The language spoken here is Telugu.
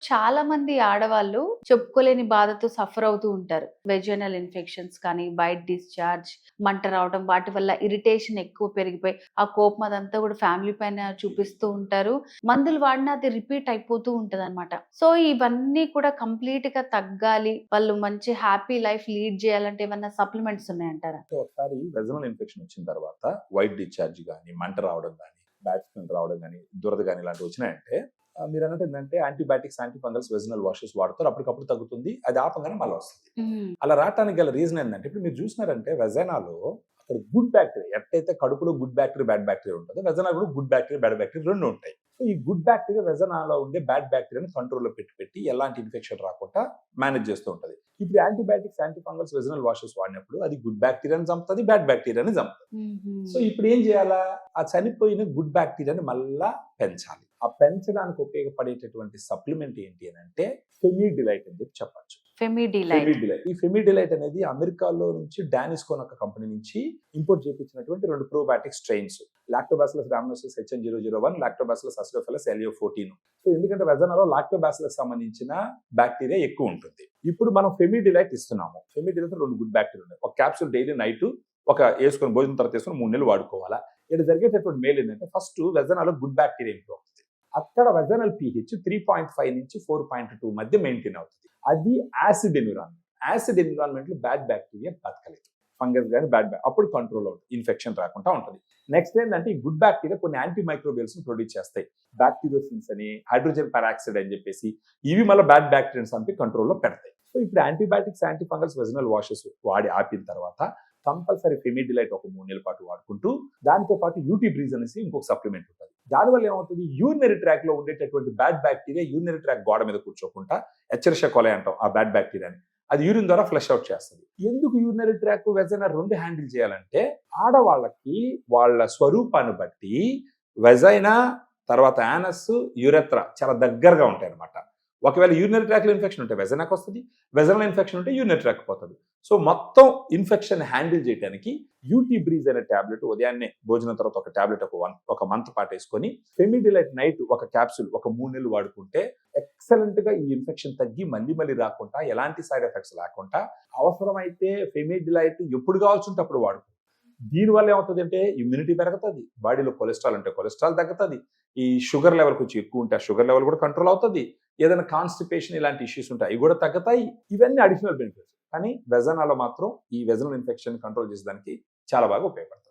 చాలా మంది ఆడవాళ్ళు చెప్పుకోలేని బాధతో సఫర్ అవుతూ ఉంటారు. వెజైనల్ ఇన్ఫెక్షన్స్ కానీ, వైట్ డిశ్చార్జ్, మంట రావడం, వాటి వల్ల ఇరిటేషన్ ఎక్కువ పెరిగిపోయి, ఆ కోపం అదంతా కూడా ఫ్యామిలీ పైన చూపిస్తూ ఉంటారు. మందులు వాడినా అది రిపీట్ అయిపోతూ ఉంటదనమాట. సో, ఇవన్నీ కూడా కంప్లీట్‌గా తగ్గాలి. వాళ్ళు మంచి హ్యాపీ లైఫ్ లీడ్ చేయాలంటే ఏమన్నా సప్లిమెంట్స్ ఉన్నాయంటారా? ఒకసారి వెజనల్ ఇన్ఫెక్షన్ వచ్చిన తర్వాత వైట్ డిశ్చార్జ్ గానీ, మంట రావడం గానీ, బ్యాక్ పెయిన్ రావడం గానీ, దురద గానీ ఇలాంటివి వచ్చినాయంటే మీరు అన్నట్టు ఏంటంటే antibiotics, anti fungals, vaginal washes వాడతారు. అప్పటికప్పుడు తగ్గుతుంది. అది ఆపంగానే మళ్ళీ వస్తుంది. హ్మ్. అలా రావటానికి గల రీజన్ ఏంటంటే ఇప్పుడు మీరు చూసినారంటే వెజనాలో అక్కడ గుడ్ బ్యాక్టీరియా ఎట్టయితే కడుపులో గుడ్ బ్యాక్టీరియా, బ్యాడ్ బ్యాక్టీరియా ఉంటుందో వెజనా కూడా గుడ్ బ్యాక్టీరియా, బ్యాడ్ బ్యాక్టీరియా రెండు ఉంటాయి. సో ఈ గుడ్ బ్యాక్టీరియా వెజనాలో ఉండే బ్యాడ్ బ్యాక్టీరియాని కంట్రోల్లో పెట్టి ఎలాంటి ఇన్ఫెక్షన్ రాకుండా మేనేజ్ చేస్తూ ఉంటుంది. ఇప్పుడు antibiotics, anti fungals, vaginal washes వాడినప్పుడు అది గుడ్ బ్యాక్టీరియాని చంపుతుంది, బ్యాడ్ బ్యాక్టీరియాని చంపుతుంది. సో ఇప్పుడు ఏం చేయాలా? ఆ చనిపోయిన గుడ్ బ్యాక్టీరియాని మళ్ళా పెంచాలి. ఆ పెంచడానికి ఉపయోగపడేటటువంటి సప్లిమెంట్ ఏంటి అని అంటే ఫెమిడిలైట్ అని చెప్పచ్చు. ఫెమిడిలైట్. ఈ ఫెమిడిలైట్ అనేది అమెరికాలో నుంచి డానిస్కోన్ ఒక కంపెనీ నుంచి ఇంపోర్ట్ చేయించినటువంటి 2 probiotic strains, lactobacillus rhamnosus HN001, lactobacillus acidophilus LO14. So ఎందుకంటే వెజనాలో లాక్టోబాసిల్లస్ సంబంధించిన బ్యాక్టీరియా ఎక్కువ ఉంటుంది. ఇప్పుడు మనం ఫెమిడిలైట్ ఇస్తున్నాము. ఫెమిడిలైట్ 2 గుడ్ బ్యాక్టీరియా ఉన్నాయి. ఒక క్యాప్సూల్ డైలీ నైట్ ఒక వేసుకొని భోజనం తర్వాత వేసుకొని 3 నెలలు వాడుకోవాలా. ఇక్కడ జరిగేటటువంటి మేలు ఏంటంటే ఫస్ట్ వెజనాలో గుడ్ బ్యాక్టీరియా ఇంప్రూవ్ అవుతుంది. అక్కడ వెజనల్ pH 3.5 నుంచి 4.2 మధ్య మెయింటైన్ అవుతుంది. అది యాసిడ్ ఎన్విరాన్మెంట్. యాసిడ్ ఎన్విరాన్మెంట్ లో బ్యాడ్ బ్యాక్టీరియా బతకలేదు. ఫంగస్ కానీ అప్పుడు కంట్రోల్ అవుతుంది, ఇన్ఫెక్షన్ రాకుండా ఉంటుంది. నెక్స్ట్ ఏంటంటే ఈ గుడ్ బ్యాక్టీరియా కొన్ని యాంటీ మైక్రోబియల్స్ ప్రొడ్యూస్ చేస్తాయి. బ్యాక్టీరియోసిన్స్ అని, హైడ్రోజన్ పెరాక్సైడ్ అని చెప్పేసి ఇవి మళ్ళీ బ్యాడ్ బ్యాక్టీరియాస్ చంపి కంట్రోల్లో పెడతాయి. సో ఇప్పుడు antibiotics, anti fungals, vaginal washes వాడి ఆపిన తర్వాత కంపల్సరీ ఫెమిడిలైట్ ఒక 3 నెలల పాటు వాడుకుంటూ దాంతో పాటు యూటీ బ్రీజ్ అనేసి ఇంకొక సప్లిమెంట్ ఉంటుంది. దానివల్ల ఏమవుతుంది? యూరినరీ ట్రాక్ లో ఉండేటటువంటి బ్యాడ్ బ్యాక్టీరియా యూరినరీ ట్రాక్ గోడ మీద కూర్చోకుండా ఎచ్చరిషియా కొలై అంటాం ఆ బ్యాడ్ బ్యాక్టీరియాని, అది యూరిన్ ద్వారా ఫ్లష్ అవుట్ చేస్తుంది. ఎందుకు యూరినరీ ట్రాక్, వెజైనా రెండు హ్యాండిల్ చేయాలంటే ఆడవాళ్ళకి వాళ్ళ స్వరూపాన్ని బట్టి వెజైనా తర్వాత యానస్, యూరెత్రా చాలా దగ్గరగా ఉంటాయి అనమాట. ఒకవేళ యూరినరీ ట్రాక్ లో ఇన్ఫెక్షన్ ఉంటే వెజైనాకి వస్తుంది, వెజైనల్ ఇన్ఫెక్షన్ ఉంటే యూరినరీ ట్రాక్ పోతుంది. సో మొత్తం ఇన్ఫెక్షన్ హ్యాండిల్ చేయడానికి యూటీ బ్రీజ్ అనే టాబ్లెట్ ఉదయాన్నే భోజనం తర్వాత ఒక టాబ్లెట్ ఒక మంత్ పాటు వేసుకొని ఫెమిడిలైట్ నైట్ ఒక క్యాప్సూల్ ఒక 3 నెలలు వాడుకుంటే ఎక్సలెంట్ గా ఈ ఇన్ఫెక్షన్ తగ్గి మళ్ళీ రాకుండా, ఎలాంటి సైడ్ ఎఫెక్ట్స్ లేకుండా, అవసరమైతే ఫెమిడిలైట్ ఎప్పుడు కావాల్సి ఉంటే అప్పుడు వాడుకో. దీనివల్ల ఏమవుతుంది అంటే ఇమ్యూనిటీ పెరుగుతుంది, బాడీలో కొలెస్ట్రాల్ ఉంటే కొలెస్ట్రాల్ తగ్గుతుంది, ఈ షుగర్ లెవెల్ కొంచెం ఎక్కువ ఉంటే ఆ షుగర్ లెవెల్ కూడా కంట్రోల్ అవుతుంది, ఏదైనా కాన్స్టిపేషన్ ఇలాంటి ఇష్యూస్ ఉంటాయి అవి కూడా తగ్గుతాయి. ఇవన్నీ అడిషనల్ బెనిఫిట్స్. కానీ వెజనాలో మాత్రం ఈ వెజనల్ ఇన్ఫెక్షన్ కంట్రోల్ చేసేదానికి చాలా బాగా ఉపయోగపడుతుంది.